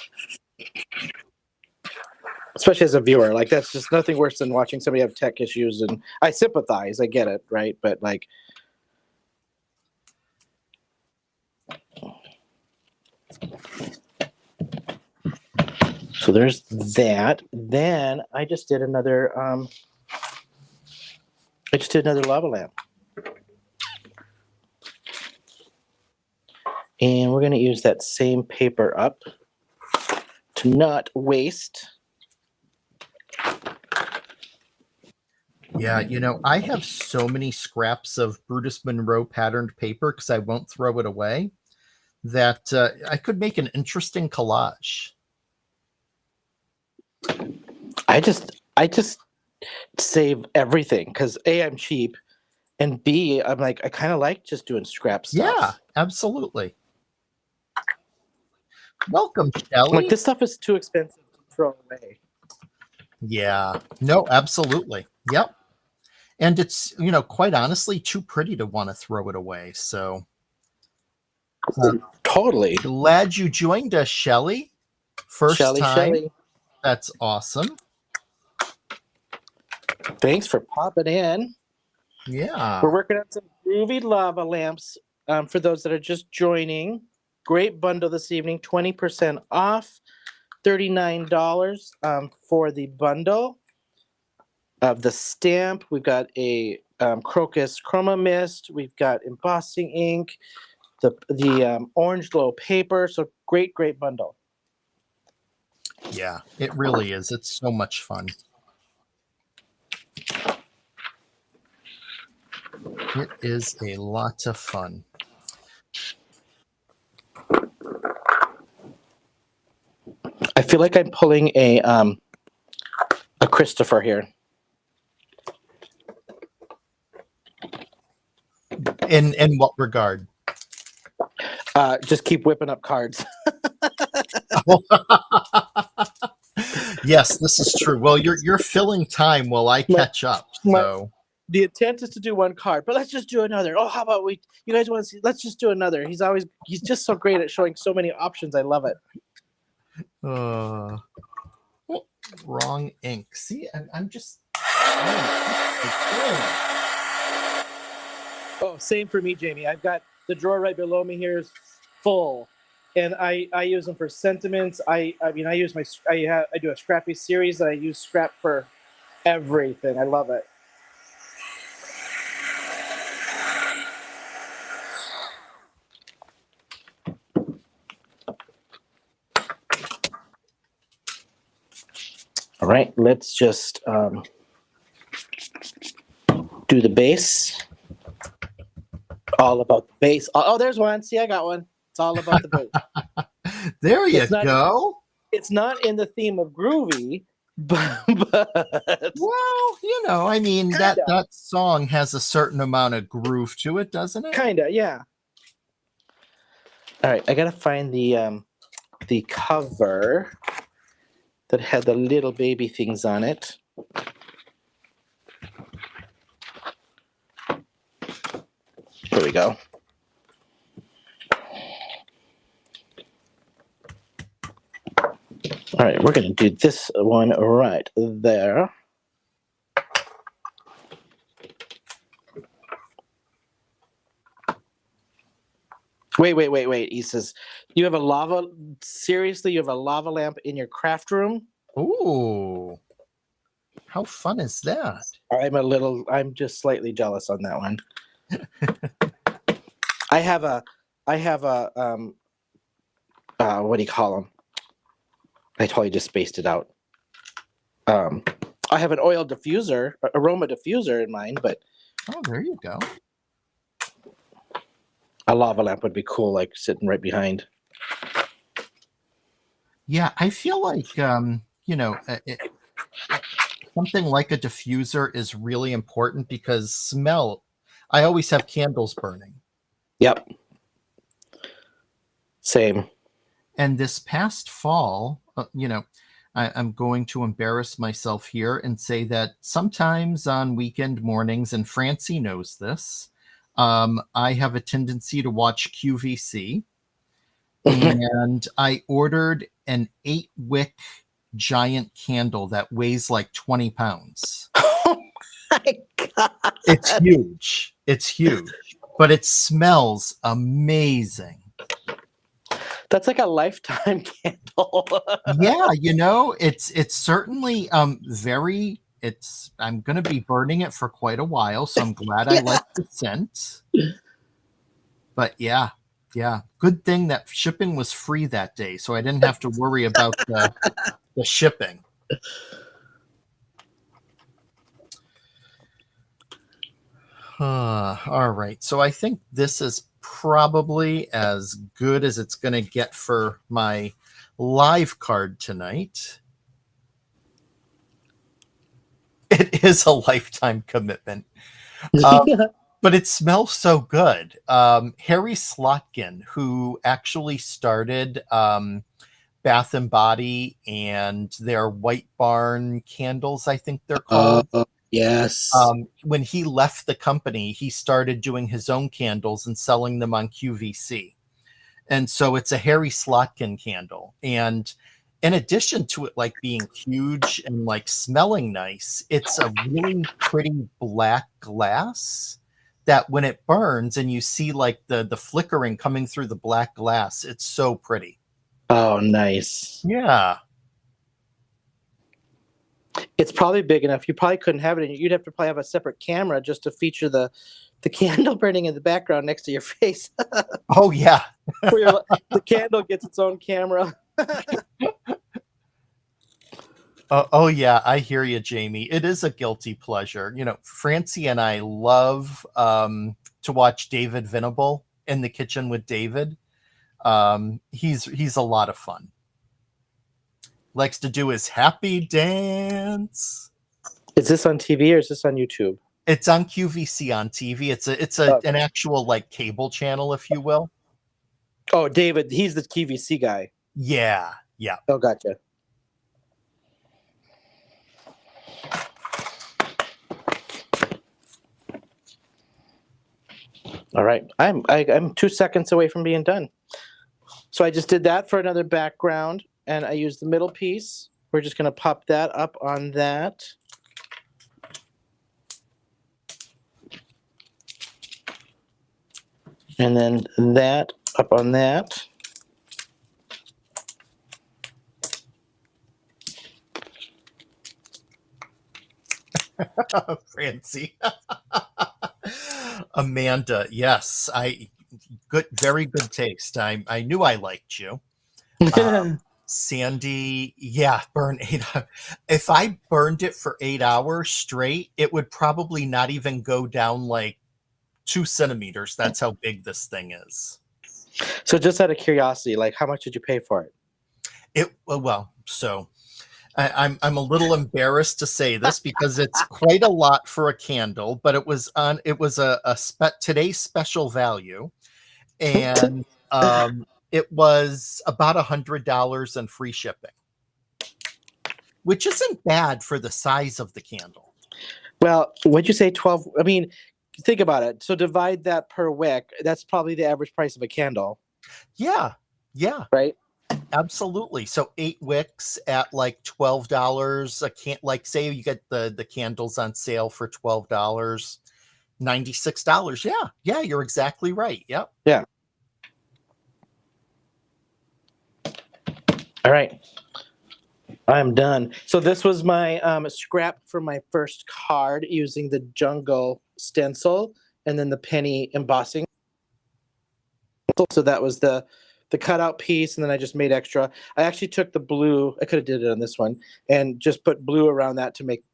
Especially as a viewer, like that's just nothing worse than watching somebody have tech issues. And I sympathize, I get it, right? But like, so there's that. Then I just did another. I just did another lava lamp, and we're going to use that same paper up to not waste. Yeah, you know, I have so many scraps of Brutus Monroe patterned paper because I won't throw it away that I could make an interesting collage. I just save everything because A, I'm cheap, and B, I'm like I kind of like just doing scrap stuff. Yeah, absolutely. Welcome, Shelley. Like this stuff is too expensive to throw away. Yeah, no, absolutely. Yep. And it's, you know, quite honestly, too pretty to want to throw it away. So Totally. glad you joined us, Shelley. First time. Shelley. That's awesome. Thanks for popping in. Yeah. We're working on some groovy lava lamps for those that are just joining. Great bundle this evening, 20% off, $39 for the bundle of the stamp. We've got a crocus chroma mist. We've got embossing ink, the orange glow paper. So great bundle. Yeah, it really is. It's so much fun. It is a lot of fun. I feel like I'm pulling a Christopher here. In what regard? Just keep whipping up cards. Yes, this is true. Well, you're filling time while I catch up. So the intent is to do one card, but let's just do another. Oh, how about you guys want to see? Let's just do another. He's just so great at showing so many options. I love it. Wrong ink. See, I'm just. Oh, same for me, Jamie. I've got the drawer right below me here is full, and I use them for sentiments. I do a scrappy series that I use scrap for everything. I love it. All right, let's just do the base. All about the base. Oh, there's one. See, I got one. It's all about the base. There you go. It's not in the theme of groovy, but well, you know, I mean, that song has a certain amount of groove to it, doesn't it? Kinda, yeah. All right, I gotta find the cover that had the little baby things on it. Here we go. All right, we're going to do this one right there. Wait. He says, you have a lava lamp in your craft room? Ooh. How fun is that? I'm just slightly jealous on that one. I have a what do you call them? I totally just spaced it out. I have an oil diffuser, aroma diffuser in mind, but Oh, there you go. a lava lamp would be cool, like sitting right behind. Yeah, I feel like something like a diffuser is really important because smell. I always have candles burning. Yep. Same. And this past fall, I'm going to embarrass myself here and say that sometimes on weekend mornings, and Francie knows this, I have a tendency to watch QVC. And I ordered an 8-wick giant candle that weighs like 20 pounds. Oh my God. It's huge. It's huge, but it smells amazing. That's like a lifetime candle. Yeah, it's certainly very I'm going to be burning it for quite a while, so I'm glad I like the scent. But yeah, good thing that shipping was free that day, so I didn't have to worry about the shipping. All right, so I think this is probably as good as it's going to get for my live card tonight. It is a lifetime commitment, but it smells so good. Harry Slotkin, who actually started Bath and Body and their White Barn candles, I think they're called. Yes. When he left the company, he started doing his own candles and selling them on QVC. And so it's a Harry Slotkin candle. And in addition to it like being huge and like smelling nice, it's a really pretty black glass that when it burns and you see like the flickering coming through the black glass, it's so pretty. Oh, nice. Yeah. It's probably big enough. You probably couldn't have it. You'd have to probably have a separate camera just to feature the candle burning in the background next to your face. Oh, yeah. Where the candle gets its own camera. Oh, yeah. I hear you, Jamie. It is a guilty pleasure. Francie and I love to watch David Venable in the Kitchen with David. He's a lot of fun. Likes to do his happy dance. Is this on TV or is this on YouTube? It's on QVC on TV. It's an actual like cable channel, if you will. Oh, David, he's the QVC guy. Yeah. Oh, gotcha. All right, I'm 2 seconds away from being done. So I just did that for another background, and I used the middle piece. We're just going to pop that up on that. And then that up on that. Francie. Amanda, yes. Very good taste. I knew I liked you. Sandy, yeah, burn 8 hours. If I burned it for 8 hours straight, it would probably not even go down like 2 centimeters. That's how big this thing is. So just out of curiosity, like how much did you pay for it? I'm a little embarrassed to say this because it's quite a lot for a candle, but it was today's special value, and it was about $100 and free shipping, which isn't bad for the size of the candle. Well, what'd you say, 12? I mean, think about it. So divide that per wick. That's probably the average price of a candle. Yeah. Right? Absolutely. So 8 wicks at like $12. Like say you get the candles on sale for $12, $96. Yeah, you're exactly right. Yep. Yeah. All right. I'm done. So this was my scrap for my first card using the jungle stencil and then the penny embossing. So that was the the cutout piece, and then I just made extra. I actually took the blue. I could have did it on this one, and just put blue around that to make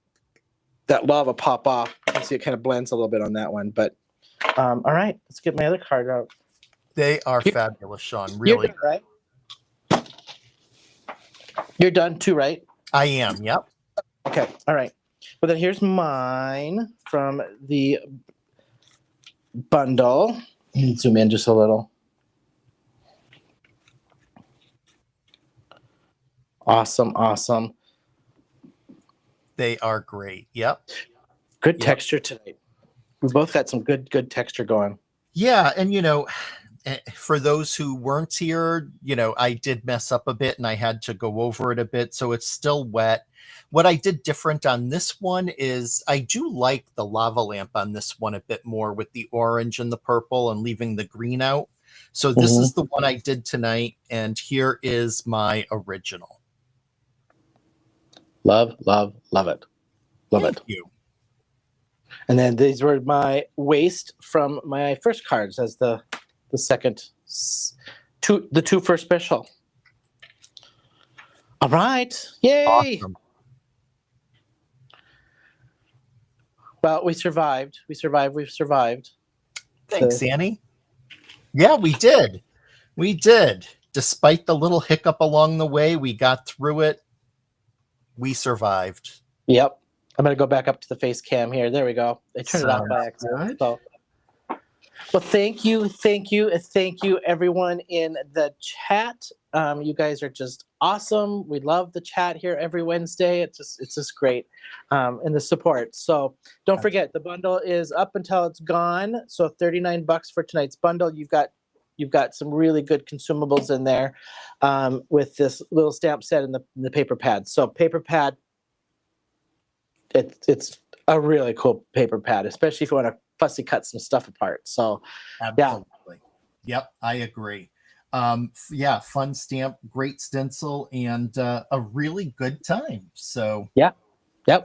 that lava pop off. You can see it kind of blends a little bit on that one. But all right, let's get my other card out. They are fabulous, Shawn. You're Really, done, right? You're done too, right? I am. Yep. Okay. All right. Well, then here's mine from the bundle. Zoom in just a little. Awesome. Awesome. They are great. Yep. Good texture tonight. We both got some good texture going. Yeah, and for those who weren't here, I did mess up a bit and I had to go over it a bit, so it's still wet. What I did different on this one is I do like the lava lamp on this one a bit more with the orange and the purple and leaving the green out. So this is the one I did tonight, and here is my original. Love it. Love Thank it. you. And then these were my waste from my first cards as the second the two for special. All right. Yay. Awesome. Well, we survived. We've survived. Thanks, Annie. Yeah, we did. We did. Despite the little hiccup along the way, we got through it. We survived. Yep. I'm going to go back up to the face cam here. There we go. I turned it off by accident. So. Well, thank you, everyone in the chat. You guys are just awesome. We love the chat here every Wednesday. It's just great, and the support. So don't forget, the bundle is up until it's gone. So $39 for tonight's bundle. You've got some really good consumables in there, with this little stamp set and the paper pad. So paper pad, it's a really cool paper pad, especially if you want to fussy cut some stuff apart. So absolutely. Yep, I agree. Fun stamp, great stencil, and a really good time. So yep. Yeah.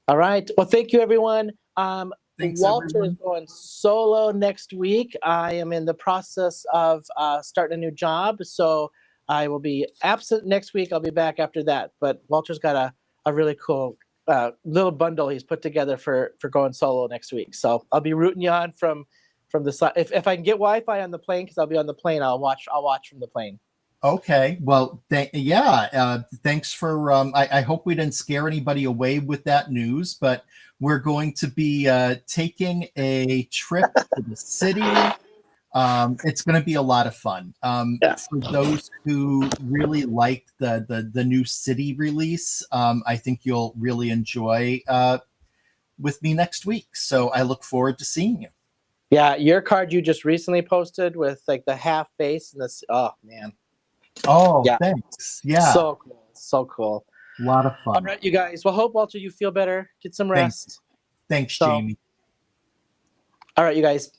All right. Well, thank you, everyone. Thanks, Walter everyone. is going solo next week. I am in the process of starting a new job, so I will be absent next week. I'll be back after that. But Walter's got a really cool little bundle he's put together for going solo next week. So I'll be rooting you on from the side. If I can get Wi-Fi on the plane, because I'll be on the plane, I'll watch from the plane. Okay. Well, thanks for. I hope we didn't scare anybody away with that news, but we're going to be taking a trip to the city. It's going to be a lot of fun. For those who really like the new city release, I think you'll really enjoy with me next week. So I look forward to seeing you. Yeah, your card you just recently posted with like the half face and this. Oh man. Oh, yeah. Thanks. Yeah. So cool. A lot of fun. All right, you guys. Well, hope Walter you feel better. Get some rest. Thanks, Jamie. All right, you guys.